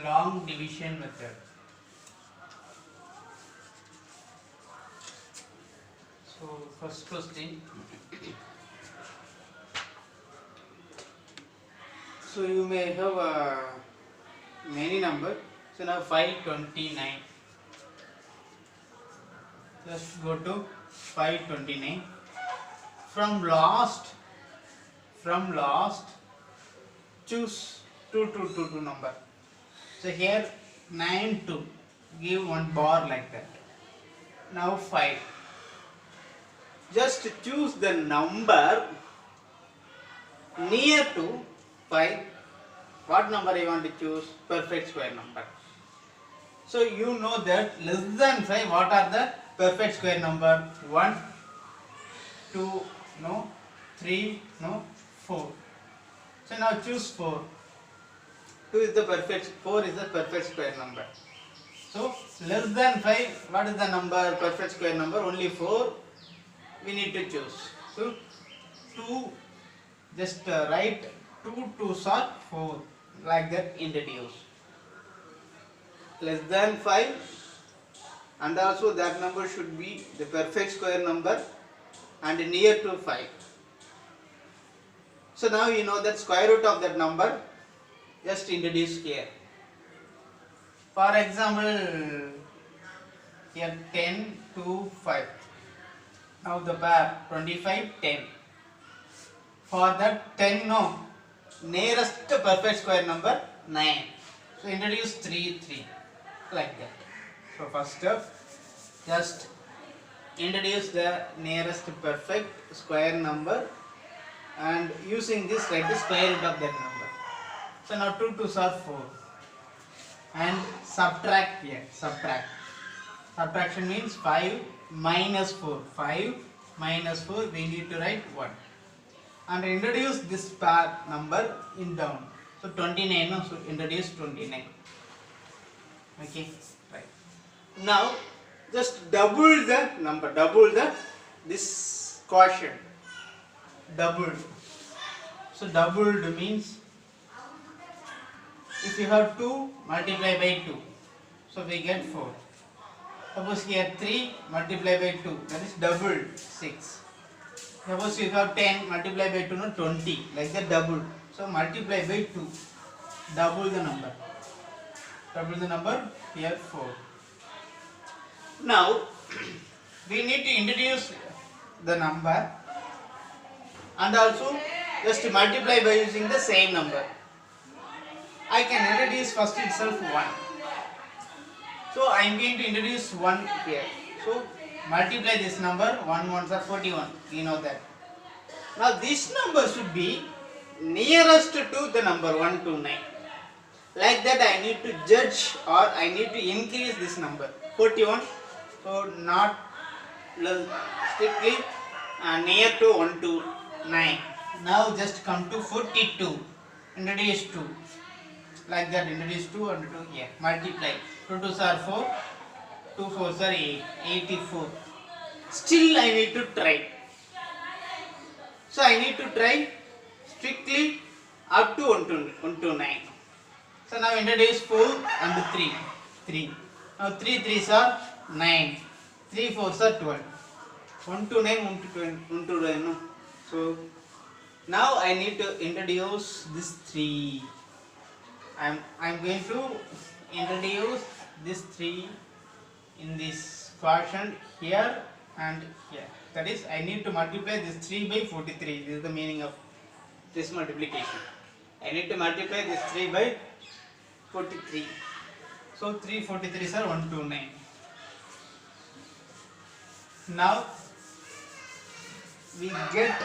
long division method. So first question. So you may have many numbers. So now 529. Just go to 529. From last choose 2 number. So here 9 2. Give one bar like that. Now 5. Just choose the number near to 5. What number you want to choose? Perfect square number. So you know that less than 5, what are the perfect square number? 1, 2, no, 3, no, 4. So now choose 4. 2 is the perfect, 4 is the perfect square number. So less than 5, what is the number? Perfect square number? Only 4. We need to choose. So 2, just write 2 2s are 4, like that introduce. Less than 5, and also that number should be the perfect square number and near to 5. So now you know that square root of that number, just introduce here. For example, here 10 to 5. Now the pair 25 10. For that 10, no, nearest perfect square number 9. So introduce 3 3, like that. So first step, just introduce the nearest perfect square number, and using this write the square root of that number. So now 2 2s are 4, and subtract here. Subtraction means 5 minus 4. 5 minus 4, we need to write 1. And introduce this pair number in down. So 29, no? So introduce 29. Okay, right. Now just double the number, this quotient. Doubled. So doubled means if you have 2, multiply by 2. So we get 4. Suppose here 3, multiply by 2. That is doubled, 6. Suppose you have 10, multiply by 2, no, 20. Like that doubled. So multiply by 2. Double the number. Here 4. Now we need to introduce the number, and also just multiply by using the same number. I can introduce first itself 1. So I am going to introduce 1 here. So multiply this number, 1 1s are 41. We know that. Now this number should be nearest to the number 129. Like that I need to judge, or I need to increase this number 41. So not strictly near to 129. Now just come to 42. Introduce 2. Like that, introduce 2 and 2 here. Multiply. 2 2s are 4. 2 4s are 8. 84. Still I need to try. So I need to try strictly up to 129. So now introduce 4 and 3. 3. Now 3 3s are 9. 3 4s are 12. 129, 129. No? So now I need to introduce this 3. I'm going to introduce this 3 in this quotient here and here. That is, I need to multiply this 3 by 43. This is the meaning of this multiplication. I need to multiply this 3 by 43. So 3 43s are 129. Now we get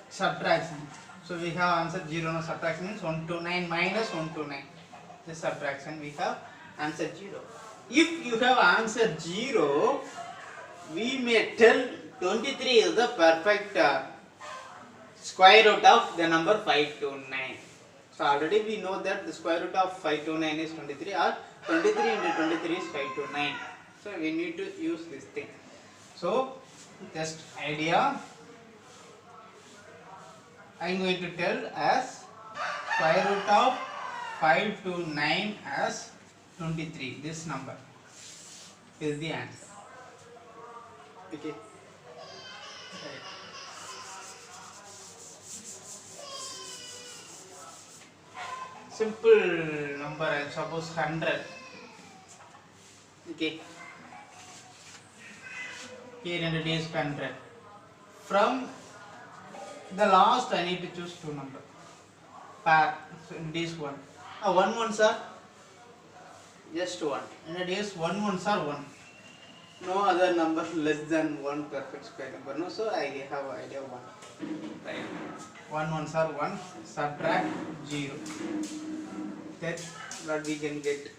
subtraction. So we have answer 0. No, subtraction means 129 minus 129. This subtraction we have answer 0. If you have answer 0, we may tell 23 is the perfect square root of the number 529. So already we know that the square root of 529 is 23, or 23 into 23 is 529. So we need to use this thing. So just idea, I am going to tell as square root of 5 to 9 as 23. This number is the answer. Okay. Right. Simple number, I suppose 100. Okay. Here introduce 100. From the last, I need to choose two numbers. Pair. So introduce one. One ones are just one. Introduce one ones are one. No other number less than one perfect square number. No, so I have idea one. Right. One ones are one. Subtract 0. That's what we can get.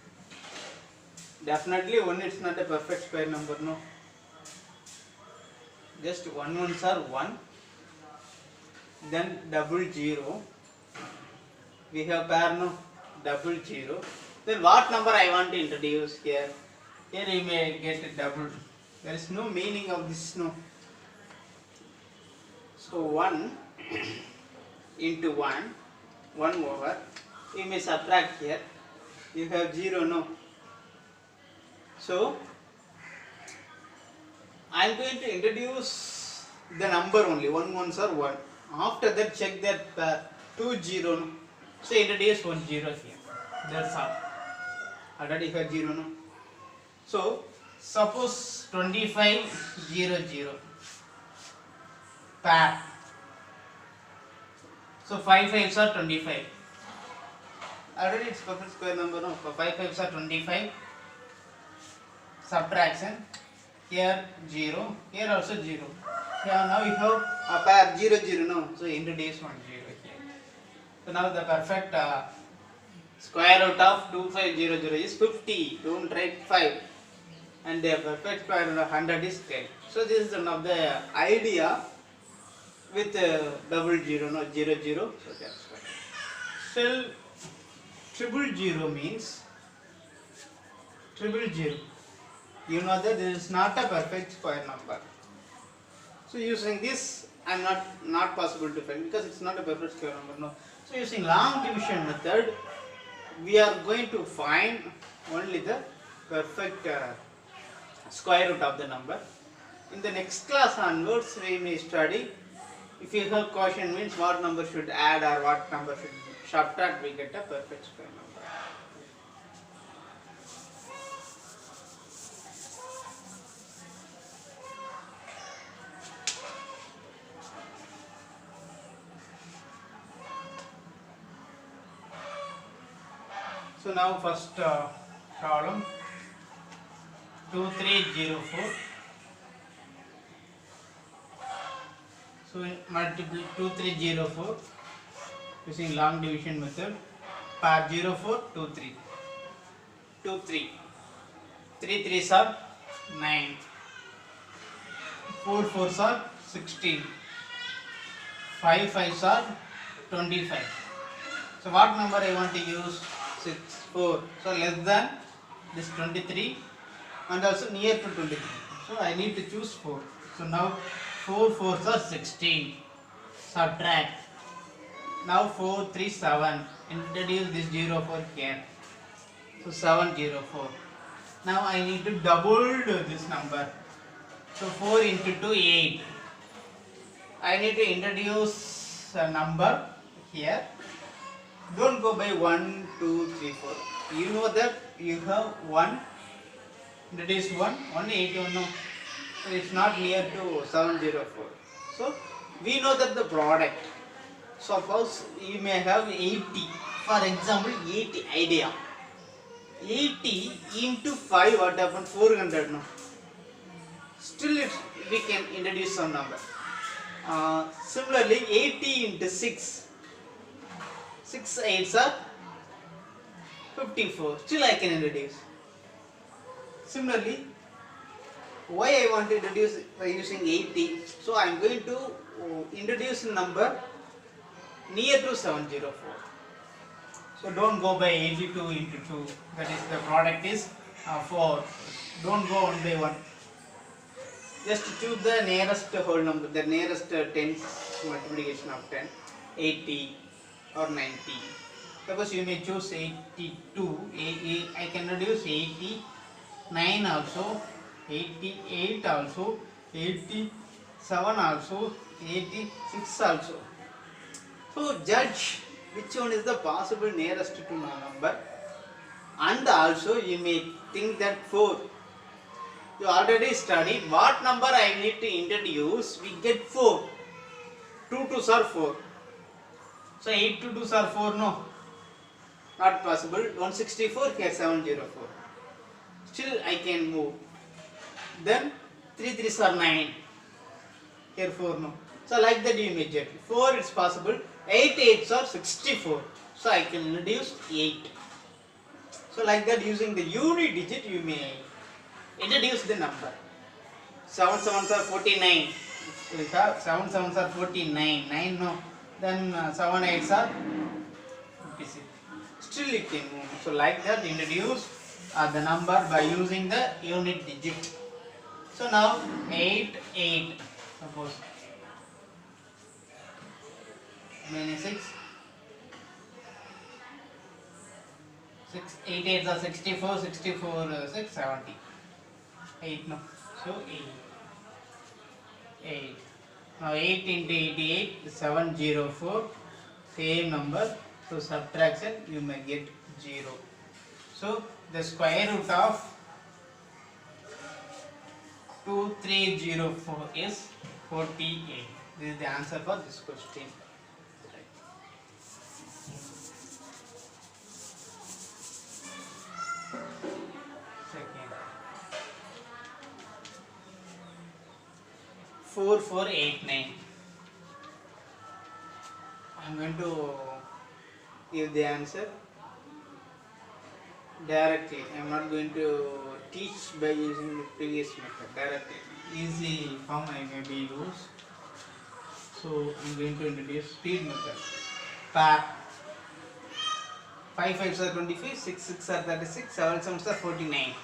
Definitely one is not a perfect square number. No. Just one ones are one. Then double 0. We have pair, no, double 0. Then what number I want to introduce here? Here you may get a double. There is no meaning of this, no. So 1 into 1 over. You may subtract here. You have 0, no. So I am going to introduce the number only. One ones are 1. After that, check that pair. 2 0, no. So introduce 1 0 here. That's all. Already have 0, no. So suppose 25 0 0 pair. So 5 5s are 25. Already it's perfect square number, no. So 5 5s are 25. Subtraction. Here 0. Here also 0. Here now you have a pair 0 0, no. So introduce 1 0 here. So now the perfect square root of 2500 is 50. Don't write 5. And the perfect square root of 100 is 10. So this is one of the idea with double 0, no, 0 0. So that's why. Still triple 0 means triple 0. You know that this is not a perfect square number. So using this, I'm not possible to find because it's not a perfect square number. No. So using long division method, we are going to find only the perfect square root of the number. In the next class onwards, we may study. If you have question means what number should add or what number should subtract, we get a perfect square number. So now first problem 2304. So multiply 2304 using long division method. Pair 04 23 23 3 3s are 9, 4 4s are 16, 5 5s are 25. So what number I want to use? 6 4. So less than this 23 and also near to 23. So I need to choose 4. So now 4 4s are 16. Subtract. Now 4 3 7. Introduce this 0 4 here. So 7 0 4. Now I need to double this number. So 4 into 2 8. I need to introduce a number here. Don't go by 1 2 3 4. You know that you have 1. Introduce 1 only 81. No. So it's not near to 704. So we know that the product. Suppose you may have 80. For example, 80 idea. 80 into 5, what happened? 400. No. Still we can introduce some number. Similarly, 80 into 6. 6 8s are 54. Still I can introduce. Similarly, why I want to introduce by using 80? So I am going to introduce a number near to 704. So don't go by 82 into 2. That is the product is 4. Don't go one by one. Just choose the nearest whole number, the nearest 10 multiplication of 10, 80 or 90. Suppose you may choose 82. I can reduce 89 also, 88 also, 87 also, 86 also. So judge which one is the possible nearest to number, and also you may think that 4. You already studied what number I need to introduce. We get 4. 2 2s are 4. So 8 2s are 4. No, not possible. 164 here 704. Still I can move. Then 3 3s are 9. Here 4 no. So like that you immediately. 4 it's possible. 8 8s are 64. So I can reduce 8. So like that using the unit digit you may introduce the number. 7 sevens are 49. 7 sevens are 49. 9 no. Then 7 8s are 56. Still it can move. So like that introduce the number by using the unit digit. So now 8 8. Suppose many 6 6 8 8 are 64 64 6 70 8 no. So 8 now 8 into 88 is 704, same number. So subtraction you may get 0. So the square root of 2304 is 48. This is the answer for this question. Second, 4489. I am going to give the answer directly. I am not going to teach by using the previous method. Directly, easy form I may be used. So I am going to introduce speed method. Pair. 5 5s are 25, 6 6 are 36, 7 7s are 49.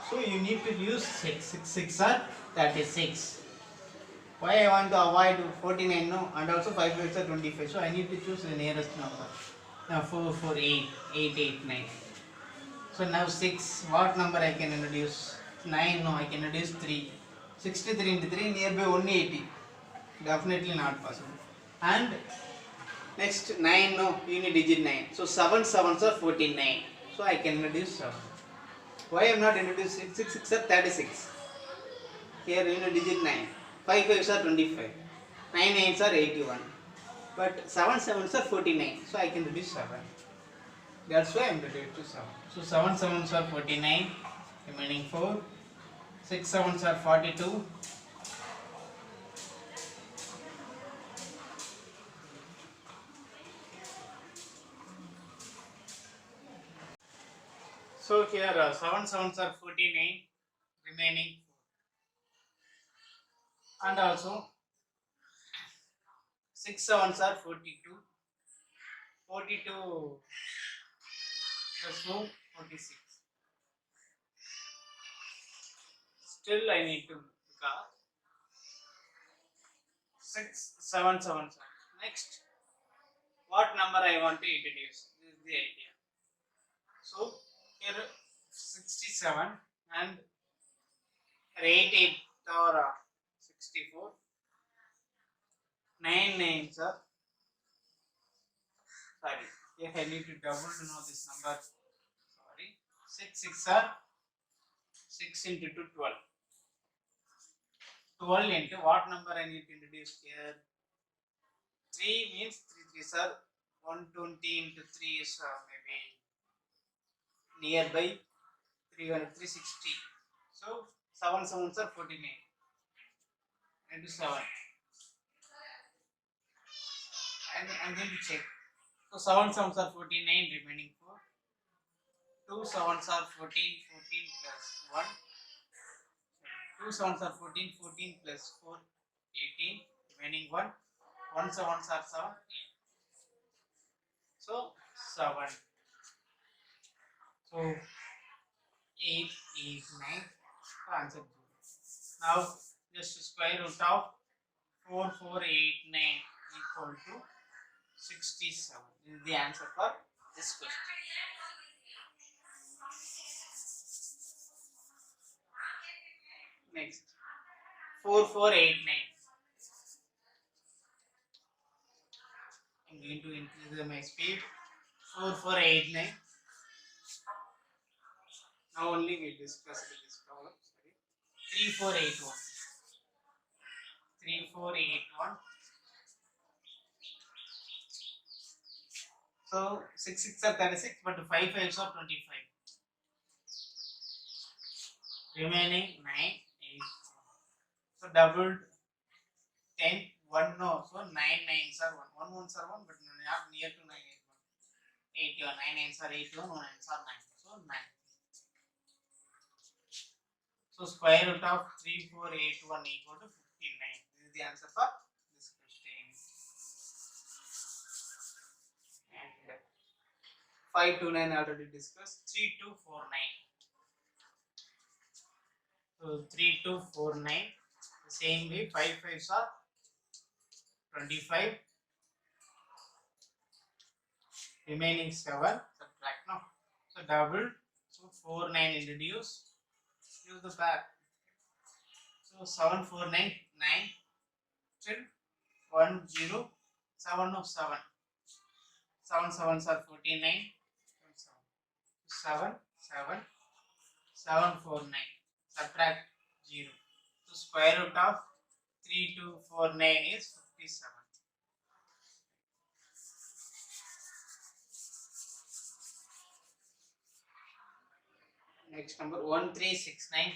So you need to use 6 6 6 are 36. Why I want to avoid 49 no, and also 5 5s are 25. So I need to choose the nearest number. Now 4 4 8 8 8 9. So now 6, what number I can introduce? 9 no, I can introduce 3. 63 into 3 nearby 180. Definitely not possible. And next 9 no, unit digit 9. So 7 sevens are 49. So I can introduce 7. Why I am not introducing 6 6 are 36. Here unit digit 9. 5 5s are 25. 9 9s are 81. But 7 sevens are 49. So I can reduce 7. That's why I am reduced to 7. So 7 sevens are 49. Remaining 4. 6 sevens are 42. So here 7 sevens are 49, remaining 4. And also 6 sevens are 42. 42 plus 4, 46. Still I need to because 6 7 sevens are. Next, what number I want to introduce? This is the idea. So here 67 and 8 8 or 64. 9 9s are, sorry, here I need to double to know this number. Sorry, 6 6 are 6 into 2 12. 12 into what number I need to introduce here? 3 means 3 3s are 120 into 3 is maybe nearby 300 360. So 7 sevens are 49 into 7. And I'm going to check. So 7 sevens are 49, remaining 4. 2 sevens are 14, 14 plus 1. 2 sevens are 14, 14 plus 4, 18, remaining 1. 1 sevens are 7, 8. So 7. So 8 is 9. So answer 0. Now just square root of 4489 equal to 67. This is the answer for this this question. Next, 4489. I'm going to increase my speed. 4489. Now only we discussed this problem. Sorry. 3481. 3481. So 6 6 are 36, but 5 5s are 25. Remaining 9 8. So doubled 10 1 no. So 9 9s are 1. 1 1s are 1, but not near to 9 8 1. 9 9s are 81. 1 9s are 9. So 9. So square root of 3481 equal to 59. This is the answer for this question. And 529 already discussed. 3249. So 3249. The same way 5 5s are 25. Remaining 7. Subtract now. So double. So 4 9 introduce. Use the back. So 7 4 9 9. Still 1 0 7 no 7. 7 7s are 49. 7 7 7 4 9. Subtract 0. So square root of 3249 is 57. Next number 1369.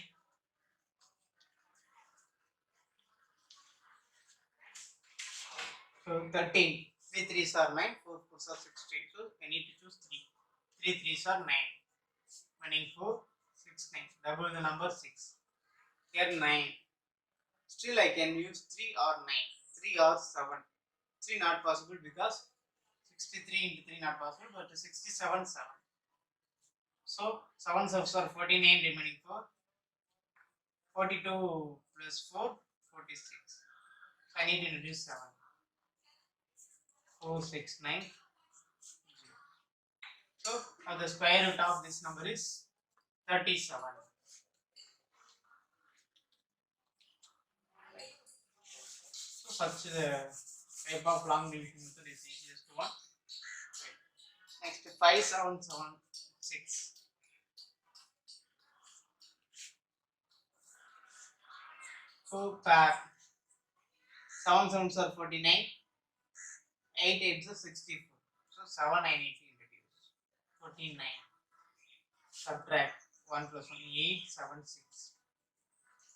So 13. 3 3s are 9. 4 4s are 16. So I need to choose 3. 3 3s are 9. Meaning 4 6 9. Double the number 6. Here 9. Still I can use 3 or 9. 3 or 7. 3 not possible because 63 into 3 not possible, but 67 7. So 7 7s are 49, remaining 4. 42 plus 4 46. So I need to reduce 7. 4 6 9 0. So now the square root of this number is 37. So such the type of long division method is easiest one. Next 5 7 7 6. So pair 7 7s are 49. 8 8s are 64. So 7 I need to introduce. 49. Subtract 1 plus 1 8 7 6.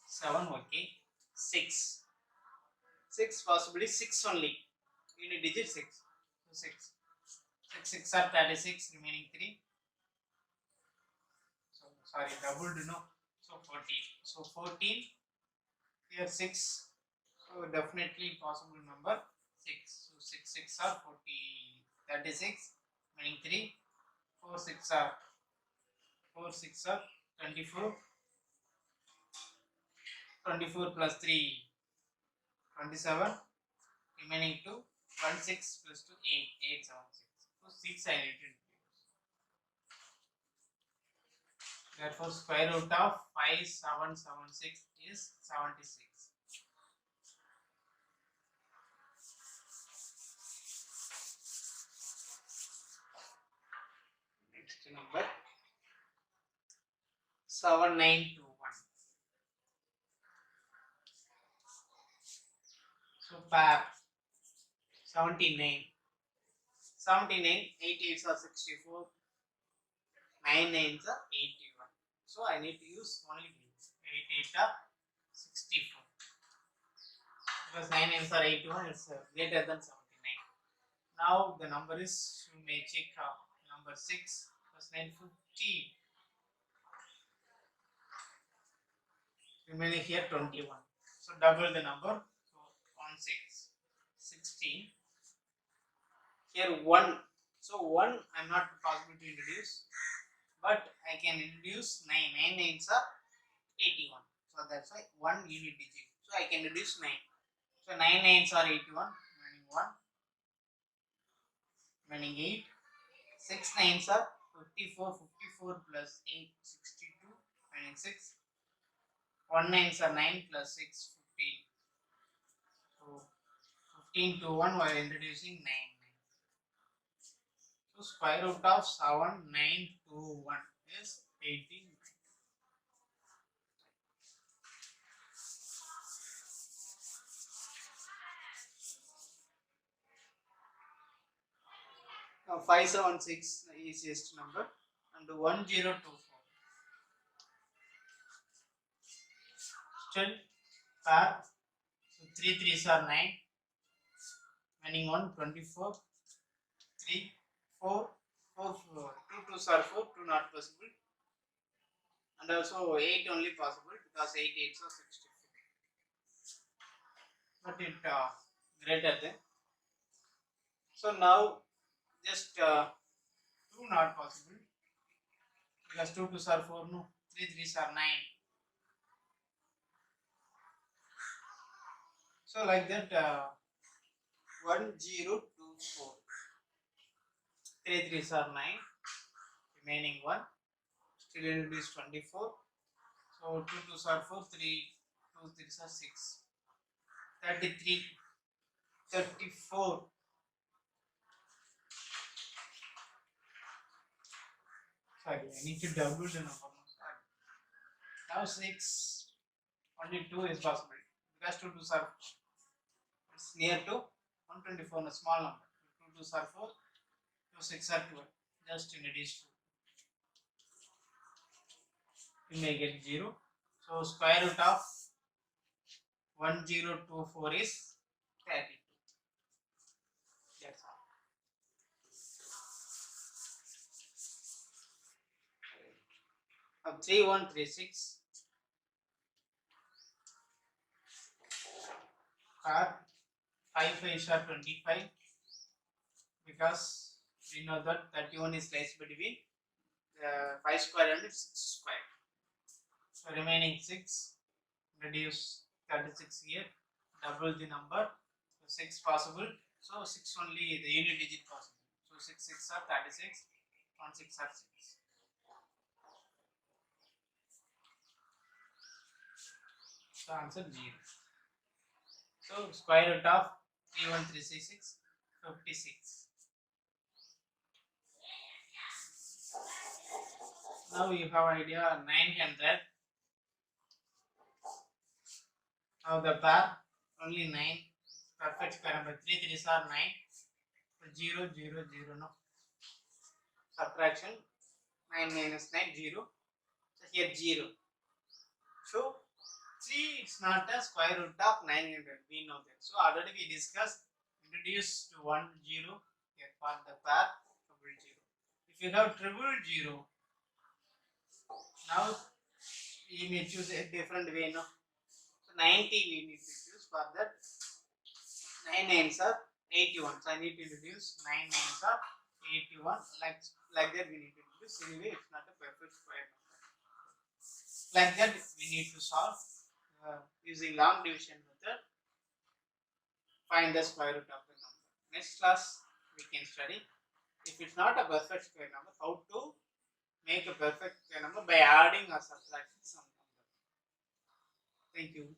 7 okay. 6. 6 possibly 6 only. Unit digit 6. So 6. 6 6 are 36, remaining 3. So sorry, doubled no. So 14. So 14. Here 6. So definitely possible number 6. So 6 6 are 40, 36, meaning 3. 4 6 are 24. 24 plus 3 27. Remaining 2. 1 6 plus 2 8 8 7 6. So 6 I need to introduce. Therefore square root of 5 7 7 6 is 76. Next number 7921. So pair 79. 79, 8 8s are 64, 9 9s are 81. So I need to use only these. 8 8 are 64. Because 9 9s are 81, it's greater than 79. Now the number is, you may check number 6 plus 9 15. Remaining here 21. So double the number. So 1 6 16. Here 1. So 1 I'm not possible to introduce, but I can introduce 9. 9 9s are 81. So that's why 1 unit digit. So I can reduce 9. So 9 9s are 81. Remaining 1. Remaining 8. 6 nines are 54. 54 plus 8, 62. Meaning 6. 1 nines are 9 plus 6, 15. So 15 to 1 while introducing 9. So square root of 7, 9 to 1 is 18. Now 576 the easiest number, and 1024. Still pair. So 3 threes are 9. Meaning 1, 24. 3, 4, 4, 4. 2 twos are 4, 2 not possible. And also 8 only possible because 8 8s are 64. But it greater than. So now just 2 not possible because 2 twos are 4, no. 3 threes are 9. So like that 1024. 3 threes are 9. Remaining 1. Still it is 24. So 2 twos are 4. 3 2 threes are 6. 33. 34. Sorry, I need to double the number. Now 6. Only 2 is possible because 2 twos are 4. It's near to 124, a small number. 2 twos are 4. 2 6 are 12. Just in these 2. You may get 0. So square root of 1024 is 32. That's all. Now 3136. Card 5 5 are 25 because we know that 31 is sliced between 5 square and 6 square. So remaining 6, reduce 36 here, double the number, so 6 possible, so 6 only the unit digit possible. So 6 6 are 36, 1 6 are 6. So answer 0. So square root of 31366, 56. Now you have idea 900. Now the pair only 9. Perfect square number. 3 3s are 9. 0 0 0. No. Subtraction 9 minus 9 0. So here 0. So 3 it's not a square root of 900. We know that. So already we discussed introduce to 1 0 here for the pair double 0. If you have triple 0, now you may choose a different way. No. So 90 we need to choose for that. 9 nines are 81. So I need to introduce 9 nines are 81. Like that we need to introduce. Anyway, it's not a perfect square number. Like that we need to solve using long division method. Find the square root of the number. Next class we can study if it's not a perfect square number, how to make a perfect square number by adding or subtracting some number. Thank you.